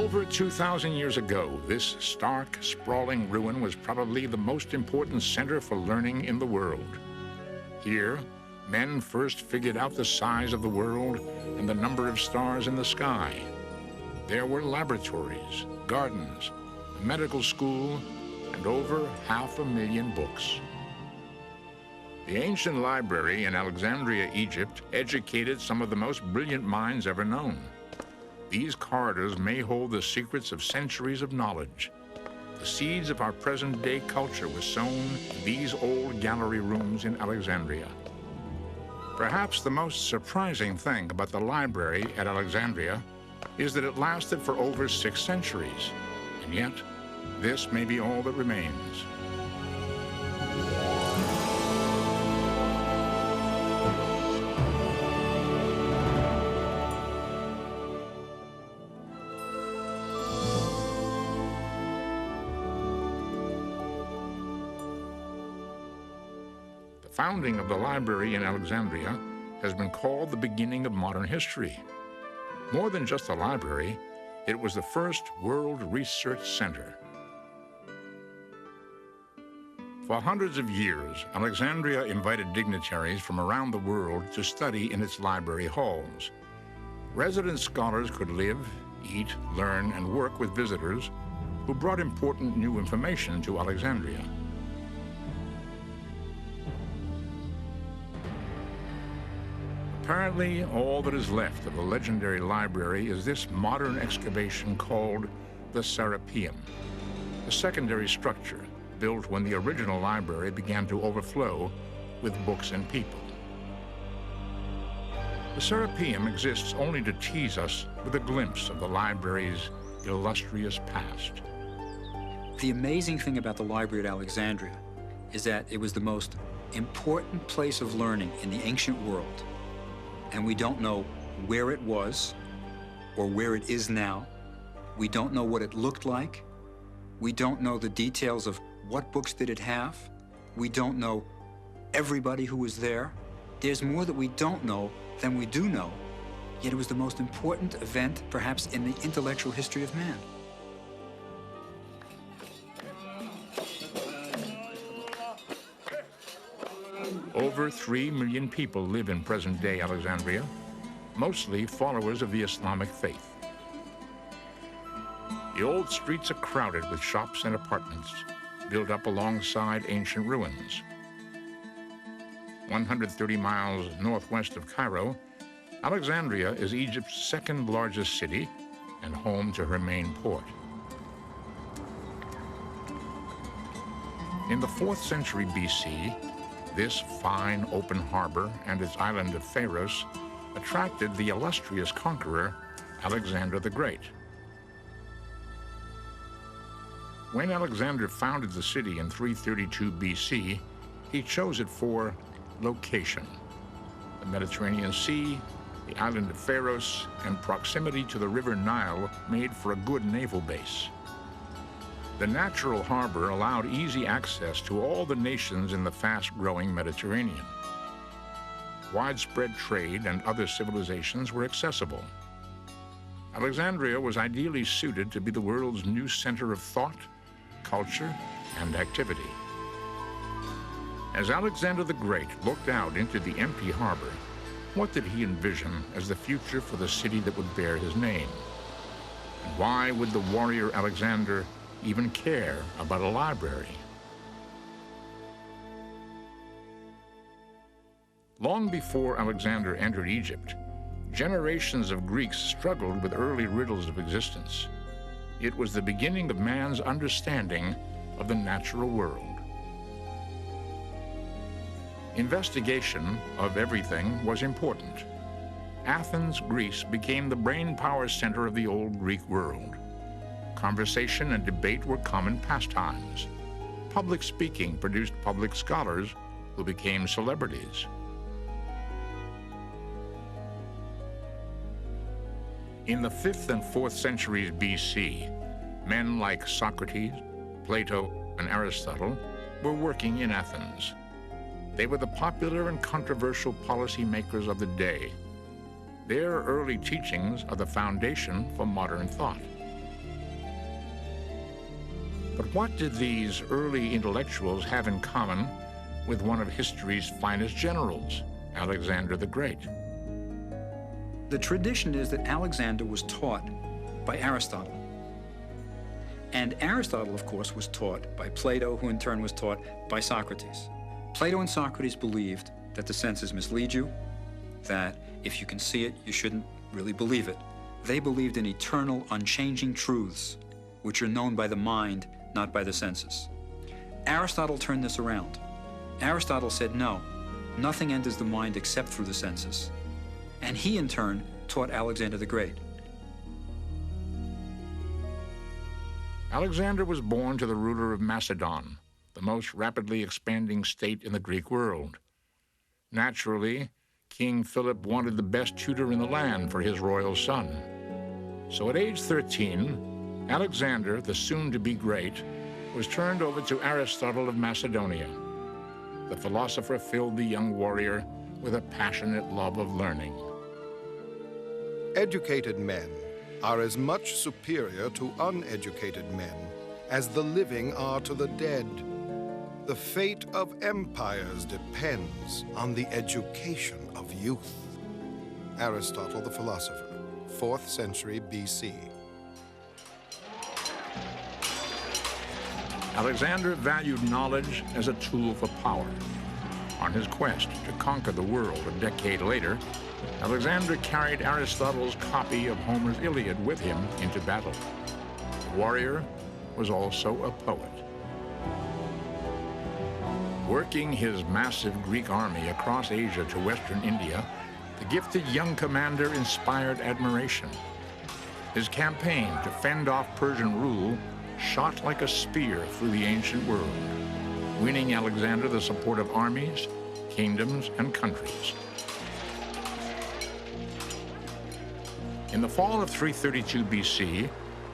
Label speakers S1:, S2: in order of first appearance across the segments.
S1: Over 2,000 years ago, this stark, sprawling ruin was probably the most important center for learning in the world. Here, men first figured out the size of the world and the number of stars in the sky. There were laboratories, gardens, a medical school, and over 500,000 books. The ancient library in Alexandria, Egypt, educated some of the most brilliant minds ever known. These corridors may hold the secrets of centuries of knowledge. The seeds of our present-day culture were sown in these old gallery rooms in Alexandria. Perhaps the most surprising thing about the library at Alexandria is that it lasted for over 6 centuries, and yet this may be all that remains. The founding of the library in Alexandria has been called the beginning of modern history. More than just a library, it was the first world research center. For hundreds of years, Alexandria invited dignitaries from around the world to study in its library halls. Resident scholars could live, eat, learn, and work with visitors who brought important new information to Alexandria. Apparently, all that is left of the legendary library is this modern excavation called the Serapeum, a secondary structure built when the original library began to overflow with books and people. The Serapeum exists only to tease us with a glimpse of the library's illustrious past.
S2: The amazing thing about the library at Alexandria is that it was the most important place of learning in the ancient world. And we don't know where it was or where it is now. We don't know what it looked like. We don't know the details of what books did it have. We don't know everybody who was there. There's more that we don't know than we do know, yet it was the most important event, perhaps, in the intellectual history of man.
S1: Over 3 million people live in present-day Alexandria, mostly followers of the Islamic faith. The old streets are crowded with shops and apartments built up alongside ancient ruins. 130 miles northwest of Cairo, Alexandria is Egypt's second largest city and home to her main port. In the 4th century BC, this fine open harbor and its island of Pharos attracted the illustrious conqueror, Alexander the Great. When Alexander founded the city in 332 BC, he chose it for location: the Mediterranean Sea, the island of Pharos, and proximity to the river Nile made for a good naval base. The natural harbor allowed easy access to all the nations in the fast-growing Mediterranean. Widespread trade and other civilizations were accessible. Alexandria was ideally suited to be the world's new center of thought, culture, and activity. As Alexander the Great looked out into the empty harbor, what did he envision as the future for the city that would bear his name? And why would the warrior Alexander even care about a library? Long before Alexander entered Egypt, generations of Greeks struggled with early riddles of existence. It was the beginning of man's understanding of the natural world. Investigation of everything was important. Athens, Greece, became the brainpower center of the old Greek world. Conversation and debate were common pastimes. Public speaking produced public scholars who became celebrities. In the 5th and 4th centuries BC, men like Socrates, Plato, and Aristotle were working in Athens. They were the popular and controversial policy makers of the day. Their early teachings are the foundation for modern thought. But what did these early intellectuals have in common with one of history's finest generals, Alexander the Great?
S2: The tradition is that Alexander was taught by Aristotle. And Aristotle, of course, was taught by Plato, who in turn was taught by Socrates. Plato and Socrates believed that the senses mislead you, that if you can see it, you shouldn't really believe it. They believed in eternal, unchanging truths, which are known by the mind, not by the senses. Aristotle turned this around. Aristotle said, no, nothing enters the mind except through the senses. And he, in turn, taught Alexander the Great.
S1: Alexander was born to the ruler of Macedon, the most rapidly expanding state in the Greek world. Naturally, King Philip wanted the best tutor in the land for his royal son. So at age 13, Alexander, the soon-to-be great, was turned over to Aristotle of Macedonia. The philosopher filled the young warrior with a passionate love of learning.
S3: Educated men are as much superior to uneducated men as the living are to the dead. The fate of empires depends on the education of youth. Aristotle the philosopher, 4th century BC.
S1: Alexander valued knowledge as a tool for power. On his quest to conquer the world a decade later, Alexander carried Aristotle's copy of Homer's Iliad with him into battle. The warrior was also a poet. Working his massive Greek army across Asia to Western India, the gifted young commander inspired admiration. His campaign to fend off Persian rule shot like a spear through the ancient world, winning Alexander the support of armies, kingdoms, and countries. In the fall of 332 BC,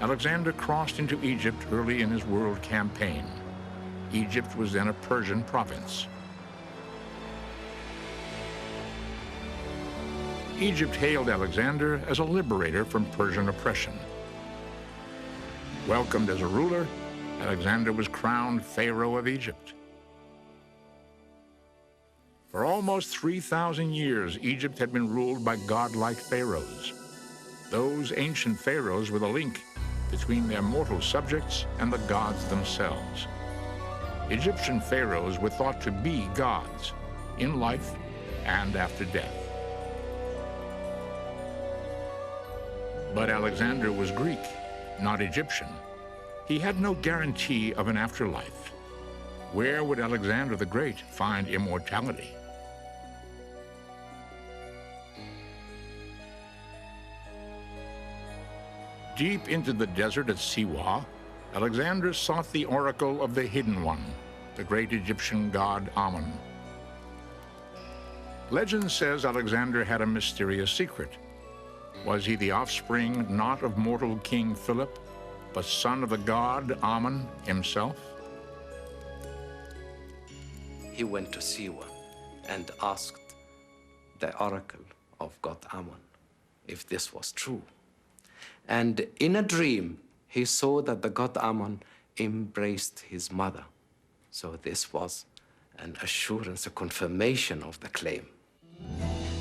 S1: Alexander crossed into Egypt early in his world campaign. Egypt was then a Persian province. Egypt hailed Alexander as a liberator from Persian oppression. Welcomed as a ruler, Alexander was crowned Pharaoh of Egypt. For almost 3,000 years, Egypt had been ruled by godlike pharaohs. Those ancient pharaohs were the link between their mortal subjects and the gods themselves. Egyptian pharaohs were thought to be gods in life and after death. But Alexander was Greek, not Egyptian. He had no guarantee of an afterlife. Where would Alexander the Great find immortality? Deep into the desert at Siwa, Alexander sought the oracle of the Hidden One, the great Egyptian god Amun. Legend says Alexander had a mysterious secret. Was he the offspring not of mortal King Philip, but son of the god Amun himself?
S4: He went to Siwa and asked the oracle of god Amun if this was true. And in a dream, he saw that the god Amun embraced his mother. So this was an assurance, a confirmation of the claim.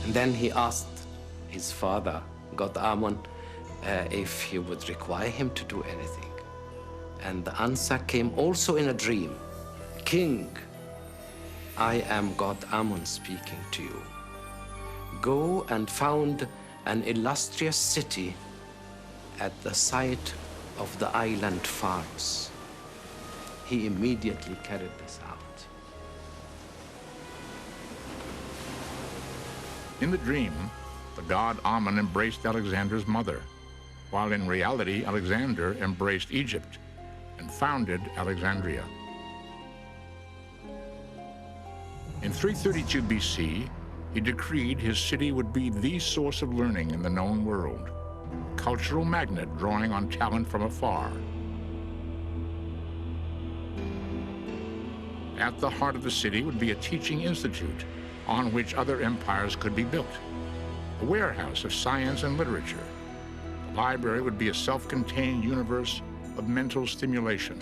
S4: And then he asked his father, god Amun, if he would require him to do anything. And the answer came also in a dream. King, I am god Amun speaking to you. Go and found an illustrious city at the site of the island Pharos. He immediately carried this out.
S1: In the dream, the god Amun embraced Alexander's mother, while in reality, Alexander embraced Egypt and founded Alexandria. In 332 BC, he decreed his city would be the source of learning in the known world, a cultural magnet drawing on talent from afar. At the heart of the city would be a teaching institute on which other empires could be built, a warehouse of science and literature. The library would be a self-contained universe of mental stimulation,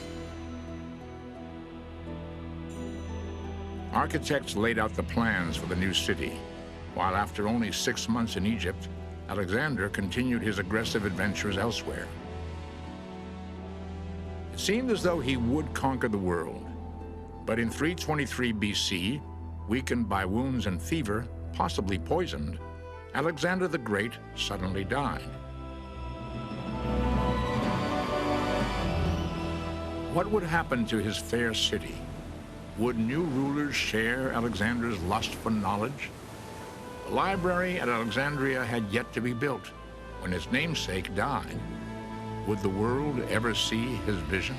S1: Architects laid out the plans for the new city, while after only 6 months in Egypt, Alexander continued his aggressive adventures elsewhere. It seemed as though he would conquer the world, but in 323 BC, weakened by wounds and fever, possibly poisoned, Alexander the Great suddenly died. What would happen to his fair city? Would new rulers share Alexander's lust for knowledge? The library at Alexandria had yet to be built when his namesake died. Would the world ever see his vision?